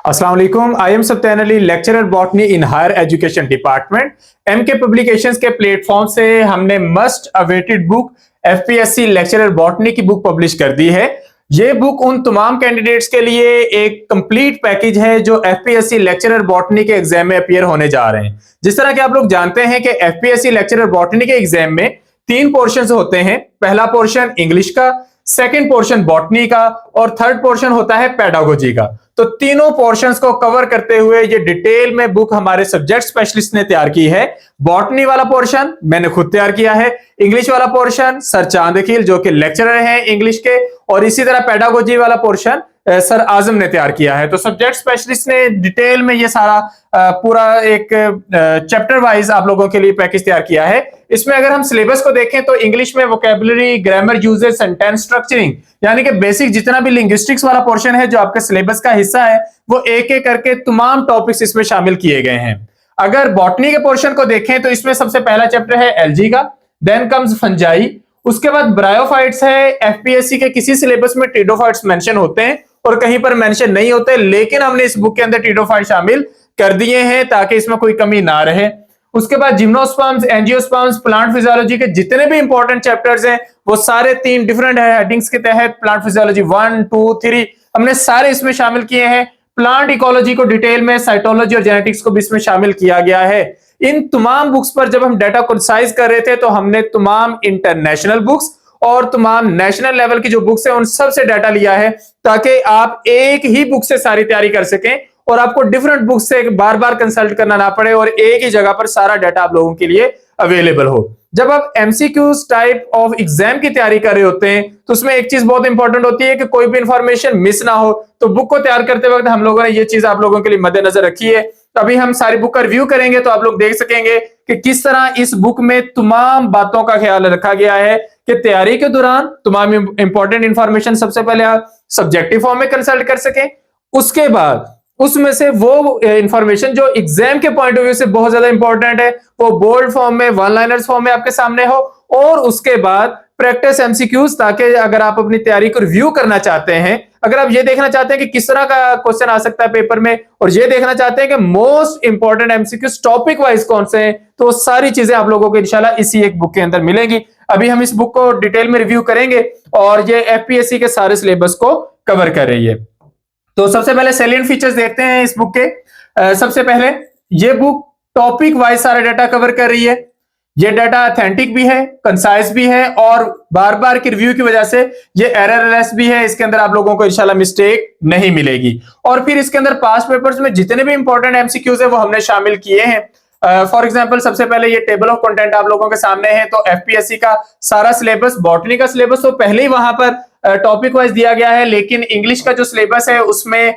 अस्सलाम वालेकुम। I am Satyan Ali, lecturer botany in higher education department. MK publications के platform से हमने must awaited book FPSC lecturer botany की बुक पब्लिश कर दी है। ये बुक उन तमाम कैंडिडेट्स के लिए एक कंप्लीट पैकेज है जो एफपीएससी लेक्चरर बॉटनी के एग्जाम में अपीयर होने जा रहे हैं। जिस तरह के आप लोग जानते हैं कि एफपीएससी लेक्चरर बॉटनी के एग्जाम में 3 पोर्शन होते हैं। पहला पोर्शन इंग्लिश का, सेकेंड पोर्शन बॉटनी का और थर्ड पोर्शन होता है पेडागोजी का। तो तीनों पोर्शंस को कवर करते हुए ये डिटेल में बुक हमारे सब्जेक्ट स्पेशलिस्ट ने तैयार की है। बॉटनी वाला पोर्शन मैंने खुद तैयार किया है, इंग्लिश वाला पोर्शन सर चांद अकील जो कि लेक्चरर हैं इंग्लिश के, और इसी तरह पेडागोजी वाला पोर्शन सर आजम ने तैयार किया है। तो सब्जेक्ट स्पेशलिस्ट ने डिटेल में ये सारा पूरा एक चैप्टर वाइज आप लोगों के लिए पैकेज तैयार किया है। इसमें अगर हम सिलेबस को देखें तो इंग्लिश में vocabulary, grammar, usages, sentence structuring यानी कि बेसिक जितना भी लिंग्विस्टिक्स वाला पोर्शन है जो आपके सिलेबस का हिस्सा है वो एक एक करके तमाम टॉपिक्स इसमें शामिल किए गए हैं। अगर बॉटनी के पोर्शन को देखें तो इसमें सबसे पहला चैप्टर है एलजी का, देन कम्स फंजाई, उसके बाद ब्रायोफाइट्स है। एफपीएससी के किसी सिलेबस में टीडोफाइट्स मेंशन होते हैं और कहीं पर मेंशन नहीं होते, लेकिन हमने इस बुक के अंदर टीडोफाइट शामिल कर दिए हैं ताकि इसमें कोई कमी ना रहे। उसके बाद जिम्नोस्पर्म्स, एंजियोस्पर्म्स, प्लांट फिजियोलॉजी के जितने भी इंपॉर्टेंट चैप्टर्स हैं वो सारे 3 डिफरेंट हेडिंग्स के तहत प्लांट फिजियोलॉजी 1, 2, 3 हमने सारे इसमें शामिल किए हैं। प्लांट इकोलॉजी को डिटेल में, साइटोलॉजी और जेनेटिक्स को भी इसमें शामिल किया गया है। इन तमाम बुक्स पर जब हम डाटा कंसाइज कर रहे थे तो हमने तमाम इंटरनेशनल बुक्स और तमाम नेशनल लेवल की जो बुक्स हैं उन सब से डाटा लिया है ताकि आप एक ही बुक से सारी तैयारी कर सकें और आपको डिफरेंट बुक्स से बार बार कंसल्ट करना ना पड़े और एक ही जगह पर सारा डाटा आप लोगों के लिए अवेलेबल हो। जब आप एमसीक्यूज टाइप ऑफ एग्जाम की तैयारी कर रहे होते हैं तो उसमें एक चीज बहुत इंपॉर्टेंट होती है कि कोई भी इंफॉर्मेशन मिस ना हो। तो बुक को तैयार करते वक्त हम लोगों ने ये चीज आप लोगों के लिए मद्देनजर रखी है। अभी हम सारी बुक का रिव्यू करेंगे तो आप लोग देख सकेंगे कि किस तरह इस बुक में तमाम बातों का ख्याल रखा गया है कि तैयारी के दौरान तमाम इंपॉर्टेंट इंफॉर्मेशन सबसे पहले आप सब्जेक्टिव फॉर्म में कंसल्ट कर सकें, उसके बाद उसमें से वो इंफॉर्मेशन जो एग्जाम के पॉइंट ऑफ व्यू से बहुत ज्यादा इंपॉर्टेंट है वो बोल्ड फॉर्म में, वन लाइनर्स फॉर्म में आपके सामने हो, और उसके बाद प्रैक्टिस एमसीक्यूज, ताकि अगर आप अपनी तैयारी को रिव्यू करना चाहते हैं, अगर आप ये देखना चाहते हैं कि किस तरह का क्वेश्चन आ सकता है पेपर में और ये देखना चाहते हैं कि most important MCQs topic wise कौन से हैं, तो वो सारी चीजें आप लोगों को इंशाल्लाह इसी एक बुक के अंदर मिलेंगी। अभी हम इस बुक को डिटेल में रिव्यू करेंगे और ये एफपीएससी के सारे सिलेबस को कवर कर रही है। तो सबसे पहले सैलिएंट फीचर्स देखते हैं इस बुक के। सबसे पहले ये बुक टॉपिक वाइज सारा डाटा कवर कर रही है। ये डाटा ऑथेंटिक भी है, कंसाइज भी है और बार बार की रिव्यू की वजह से ये एररलेस भी है। इसके अंदर आप लोगों को इंशाल्लाह मिस्टेक नहीं मिलेगी। और फिर इसके अंदर पास्ट पेपर्स में जितने भी इंपॉर्टेंट एमसीक्यूज है वो हमने शामिल किए हैं। फॉर एग्जांपल सबसे पहले ये टेबल ऑफ कंटेंट आप लोगों के सामने है। तो एफपीएससी का सारा सिलेबस, बॉटनी का सिलेबस तो पहले ही वहां पर टॉपिक वाइज दिया गया है, लेकिन इंग्लिश का जो सिलेबस है उसमें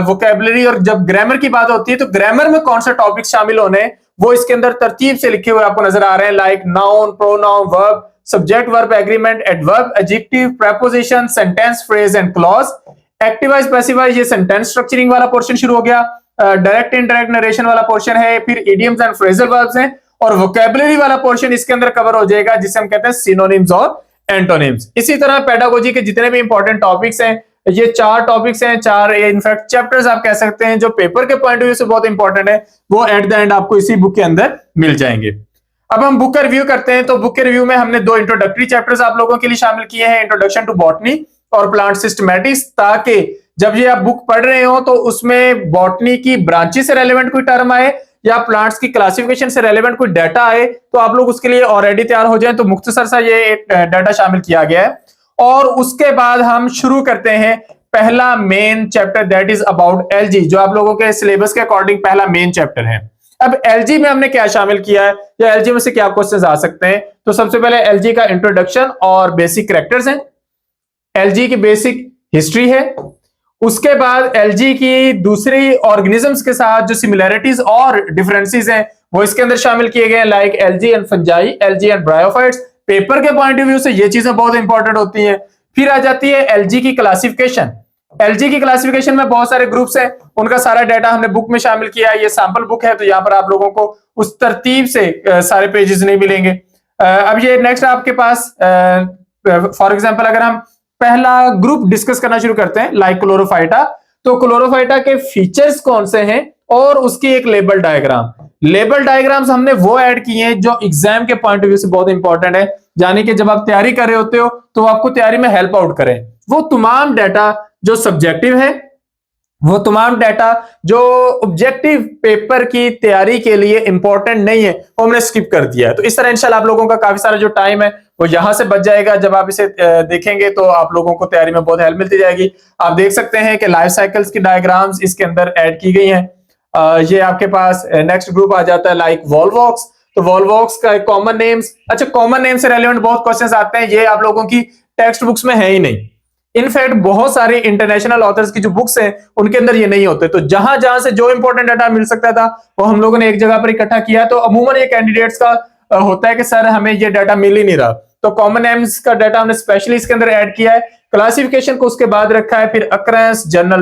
वोकैबुलरी और जब ग्रामर की बात होती है तो ग्रामर में कौन सा टॉपिक शामिल होने हैं वो इसके अंदर तरतीब से लिखे हुए आपको नजर आ रहे हैं, like noun, pronoun, verb, subject verb agreement, adverb, adjective, preposition, sentence, phrase and clause, एक्टिवाइज, passivise, ये सेंटेंस स्ट्रक्चरिंग वाला पोर्शन शुरू हो गया। डायरेक्ट इनडायरेक्ट नरेशन वाला पोर्शन है, फिर इडियम्स एंड फ्रेजल वर्ब्स हैं और वोकैबुलरी वाला पोर्शन इसके अंदर कवर हो जाएगा जिसे हम कहते हैं सिनोनिम्स और एंटोनिम्स। इसी तरह पेडागोजी के जितने भी इंपॉर्टेंट टॉपिक्स हैं, ये 4 टॉपिक्स हैं, 4 इनफैक्ट चैप्टर्स आप कह सकते हैं जो पेपर के पॉइंट ऑफ व्यू से बहुत इंपॉर्टेंट है, वो एट द एंड आपको इसी बुक के अंदर मिल जाएंगे। अब हम बुक का रिव्यू करते हैं। तो बुक के रिव्यू में हमने 2 इंट्रोडक्टरी चैप्टर्स आप लोगों के लिए शामिल किए हैं, इंट्रोडक्शन टू बॉटनी और प्लांट सिस्टमैटिक्स, ताकि जब ये आप बुक पढ़ रहे हो तो उसमें बॉटनी की ब्रांचेस से रेलेवेंट कोई टर्म आए या प्लांट्स की क्लासिफिकेशन से रेलेवेंट कोई डाटा आए तो आप लोग उसके लिए ऑलरेडी तैयार हो जाएं। तो मुख्तसर सा ये डाटा शामिल किया गया है। और उसके बाद हम शुरू करते हैं पहला main chapter, that is about LG, जो आप लोगों के सिलेबस के अकॉर्डिंग पहला मेन चैप्टर है। अब एलजी में हमने क्या शामिल किया है या एलजी में से क्या क्वेश्चंस आ सकते हैं, तो सबसे पहले एलजी का इंट्रोडक्शन और बेसिक कैरेक्टर्स हैं, एलजी की बेसिक हिस्ट्री है, उसके बाद एलजी की दूसरी ऑर्गेनिजम्स के साथ जो सिमिलैरिटीज और डिफरेंसेस हैं वो इसके अंदर शामिल किए गए हैं, like LG and fungi, LG and bryophytes. Paper के पॉइंट ऑफ व्यू से ये चीजें बहुत इंपॉर्टेंट होती हैं। फिर आ जाती है एलजी की क्लासिफिकेशन। एलजी की क्लासिफिकेशन में बहुत सारे ग्रुप्स हैं, उनका सारा डाटा हमने बुक में शामिल किया है। ये सैंपल बुक है तो यहाँ पर आप लोगों को उस तरतीब से सारे पेजेस नहीं मिलेंगे। अब ये नेक्स्ट आपके पास फॉर एग्जांपल अगर हम पहला ग्रुप डिस्कस करना शुरू करते हैं, लाइक क्लोरोफाइटा, तो क्लोरोफाइटा के फीचर्स कौन से हैं और उसकी एक लेबल डायग्राम। लेबल डायग्राम्स हमने वो ऐड किए हैं जो एग्जाम के पॉइंट ऑफ व्यू से बहुत इंपॉर्टेंट है, यानी कि जब आप तैयारी कर रहे होते हो तो आपको तैयारी में हेल्प आउट करें। वो तमाम डाटा जो सब्जेक्टिव है, वो तमाम डाटा जो ऑब्जेक्टिव पेपर की तैयारी के लिए इंपॉर्टेंट नहीं है, वो हमने स्किप कर दिया है। तो इस तरह इंशाल्लाह आप लोगों का काफी सारा जो टाइम है वो यहां से बच जाएगा। जब आप इसे देखेंगे तो आप लोगों को तैयारी में बहुत हेल्प मिलती जाएगी। आप देख सकते हैं कि लाइफ साइकिल्स की डायग्राम्स इसके अंदर ऐड की गई हैं। ये आपके पास नेक्स्ट ग्रुप आ जाता है लाइक वॉल्वॉक्स। तो वॉल्वॉक्स का कॉमन नेम्स, अच्छा कॉमन नेम से रेलेवेंट बहुत क्वेश्चंस आते हैं, ये आप लोगों की टेक्स्ट बुक्स में है ही नहीं। इनफैक्ट बहुत सारे इंटरनेशनल ऑथर्स की जो बुक्स हैं उनके अंदर ये नहीं होते। तो जहां जहां से जो इंपॉर्टेंट डाटा मिल सकता था वो हम लोगों ने एक जगह पर इकट्ठा किया। तो अमूमन ये कैंडिडेट्स का होता है कि सर हमें ये डाटा मिल ही नहीं रहा, तो कॉमन नेम्स का डाटा हमने स्पेशली इसके अंदर ऐड किया है। क्लासिफिकेशन को उसके बाद रखा है, फिर अकरेंस, जनरल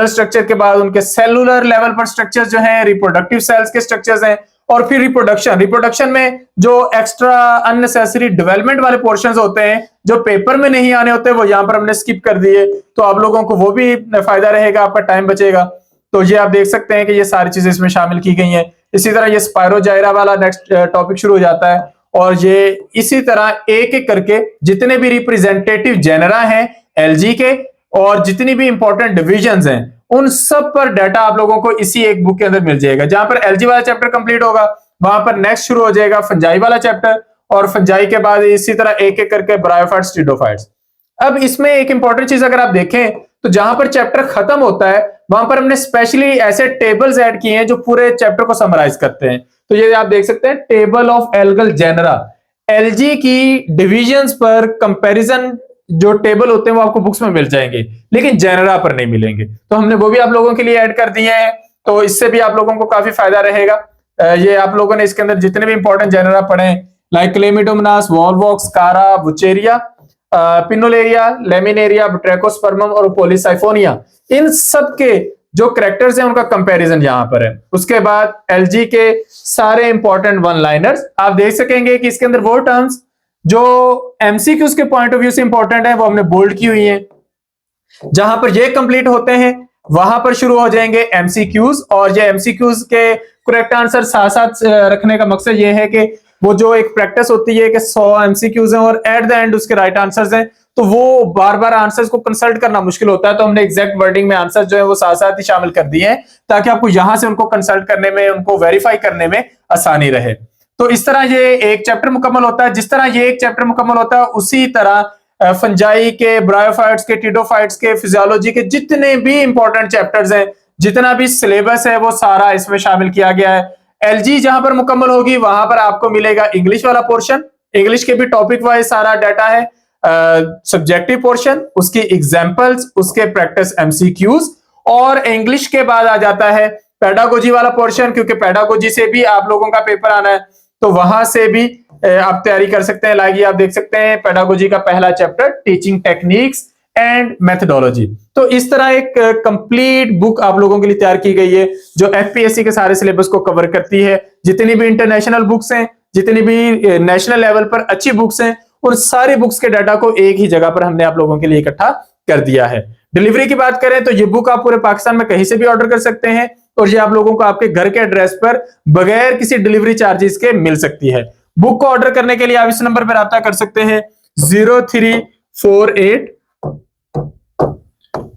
स्ट्रक्चर के बाद उनके सेलुलर लेवल पर स्ट्रक्चर जो है, रिप्रोडक्टिव सेल्स के स्ट्रक्चर्स हैं, और फिर रिप्रोडक्शन में जो एक्स्ट्रा अननेसेसरी डेवलपमेंट वाले पोर्शंस होते हैं जो पेपर में नहीं आने होते वो यहां पर हमने स्किप कर दिए। तो आप लोगों को वो भी फायदा रहेगा, आपका टाइम बचेगा। तो ये आप देख सकते हैं कि ये सारी चीजें इसमें शामिल की गई हैं। इसी तरह ये स्पायरोजाइरा वाला नेक्स्ट टॉपिक शुरू हो जाता है, और ये इसी तरह एक एक करके जितने भी रिप्रेजेंटेटिव जेनरा हैं एलजी के और जितनी भी इंपॉर्टेंट डिविजन्स हैं उन सब पर डाटा आप लोगों को इसी एक बुक के अंदर मिल जाएगा। जहां पर एलजी वाला चैप्टर कंप्लीट होगा वहां पर नेक्स्ट शुरू हो जाएगा फंजाई वाला चैप्टर, और फंजाई के बाद इसी तरह एक एक करके ब्रायोफाइट्स, टीडोफाइट्स। अब इसमें एक इंपॉर्टेंट चीज अगर आप देखें तो जहां पर चैप्टर खत्म होता है वहां पर हमने स्पेशली ऐसे टेबल्स ऐड किए हैं जो पूरे चैप्टर को समराइज करते हैं। तो ये आप देख सकते हैं table of algal genera, algae की डिविजन्स पर कंपैरिजन जो टेबल होते हैं वो आपको बुक्स में मिल जाएंगे, लेकिन जेनरा पर नहीं मिलेंगे। तो हमने वो भी आप लोगों के लिए ऐड कर दिए हैं, तो इससे भी आप लोगों को काफी फायदा रहेगा। ये आप लोगों ने इसके अंदर जितने भी इंपॉर्टेंट जेनरा पढ़े लाइक क्लेमिडोमोनास, वॉल्वॉक्स, कारा, बुचेरिया, पिनोलेरिया, लेमिनेरिया, ब्ट्रैकोस्पर्मम और पॉलीसाइफोनिया, इन सब के जो कैरेक्टर्स हैं उनका कंपैरिजन यहां पर है। उसके बाद एलजी के सारे इंपॉर्टेंट वन लाइनर्स आप देख सकेंगे कि इसके अंदर वो टर्म्स जो एमसीक्यूज के पॉइंट ऑफ व्यू से इंपॉर्टेंट है वो हमने बोल्ड की हुई है। जहां पर ये कंप्लीट होते हैं वहां पर शुरू हो जाएंगे एमसीक्यूज, और ये एमसीक्यूज के करेक्ट आंसर साथ साथ रखने का मकसद ये है कि वो जो एक प्रैक्टिस होती है कि 100 एमसीक्यूज हैं और एट द एंड उसके राइट आंसर्स हैं, तो वो बार बार आंसर्स को कंसल्ट करना मुश्किल होता है। तो हमने एग्जैक्ट वर्डिंग में आंसर जो है वो साथ साथ ही शामिल कर दिए हैं ताकि आपको यहां से उनको कंसल्ट करने में, उनको वेरीफाई करने में आसानी रहे। तो इस तरह ये एक चैप्टर मुकम्मल होता है। जिस तरह ये एक चैप्टर मुकम्मल होता है उसी तरह फंजाई के, ब्रायोफाइट्स के, टीडोफाइट्स के, फिजियोलॉजी के जितने भी इंपॉर्टेंट चैप्टर्स हैं, जितना भी सिलेबस है वो सारा इसमें शामिल किया गया है। एलजी जहां पर मुकम्मल होगी वहां पर आपको मिलेगा इंग्लिश वाला पोर्शन, इंग्लिश के भी टॉपिक वाइज सारा डाटा है, सब्जेक्टिव पोर्शन, उसकी एग्जांपल्स, उसके प्रैक्टिस एमसीक्यूज, और इंग्लिश के बाद आ जाता है पेडागोजी वाला पोर्शन, क्योंकि पेडागोजी से भी आप लोगों का पेपर आना है, तो वहां से भी आप तैयारी कर सकते हैं। लाइक आप देख सकते हैं पेडागोजी का पहला chapter teaching techniques and methodology. तो इस तरह एक कंप्लीट बुक आप लोगों के लिए तैयार की गई है जो एफपीएससी के सारे सिलेबस को कवर करती है। जितनी भी इंटरनेशनल बुक्स हैं, जितनी भी नेशनल लेवल पर अच्छी बुक्स हैं, उन सारी बुक्स के डाटा को एक ही जगह पर हमने आप लोगों के लिए इकट्ठा कर दिया है। डिलीवरी की बात करें तो ये बुक आप पूरे पाकिस्तान में कहीं से भी ऑर्डर कर सकते हैं, और ये आप लोगों को आपके घर के एड्रेस पर बगैर किसी डिलीवरी चार्जेस के मिल सकती है। बुक को ऑर्डर करने के लिए आप इस नंबर पर राब्ता कर सकते हैं 0348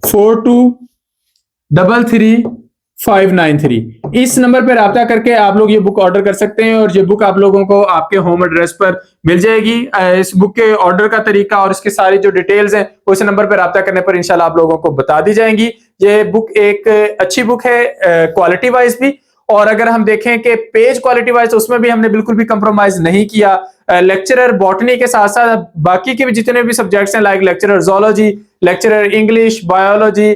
42333593। इस नंबर पर राब्ता करके आप लोग ये बुक ऑर्डर कर सकते हैं, और ये बुक आप लोगों को आपके होम एड्रेस पर मिल जाएगी। इस बुक के ऑर्डर का तरीका और इसकी सारी जो डिटेल्स हैं वो इस नंबर पर राब्ता करने पर इंशाल्लाह आप लोगों को बता दी जाएंगी। ये बुक एक अच्छी बुक है क्वालिटी वाइज भी, और अगर हम देखें कि पेज क्वालिटी वाइज उसमें भी हमने बिल्कुल भी कंप्रोमाइज नहीं किया। लेक्चरर बॉटनी के साथ साथ बाकी के भी जितने भी सब्जेक्ट्स हैं like lecturer zoology, lecturer English, biology,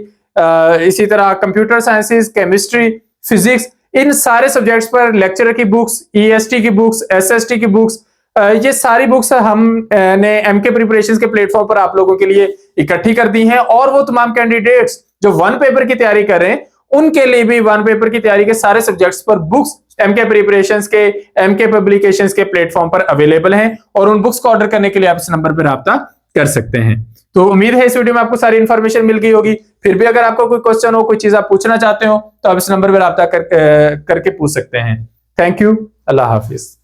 इसी तरह कंप्यूटर साइंसेस, केमिस्ट्री, फिजिक्स, इन सारे सब्जेक्ट्स पर लेक्चरर की बुक्स, ईएसटी की बुक्स, एसएसटी की बुक्स, ये सारी बुक्स हमने एमके प्रिपरेशंस के प्लेटफॉर्म पर आप लोगों के लिए इकट्ठी कर दी हैं। और वो तमाम कैंडिडेट्स जो वन पेपर की तैयारी कर रहे हैं उनके लिए भी वन पेपर की तैयारी के सारे सब्जेक्ट्स पर बुक्स एमके प्रिपरेशंस के, एमके पब्लिकेशंस के प्लेटफॉर्म पर अवेलेबल हैं, और उन बुक्स को ऑर्डर करने के लिए आप इस नंबर पर राब्ता कर सकते हैं। तो उम्मीद है इस वीडियो में आपको सारी इन्फॉर्मेशन मिल गई होगी। फिर भी अगर आपको कोई क्वेश्चन हो, कोई चीज आप पूछना चाहते हो, तो आप इस नंबर पर रब्ता करके पूछ सकते हैं। Thank you. Allah Hafiz.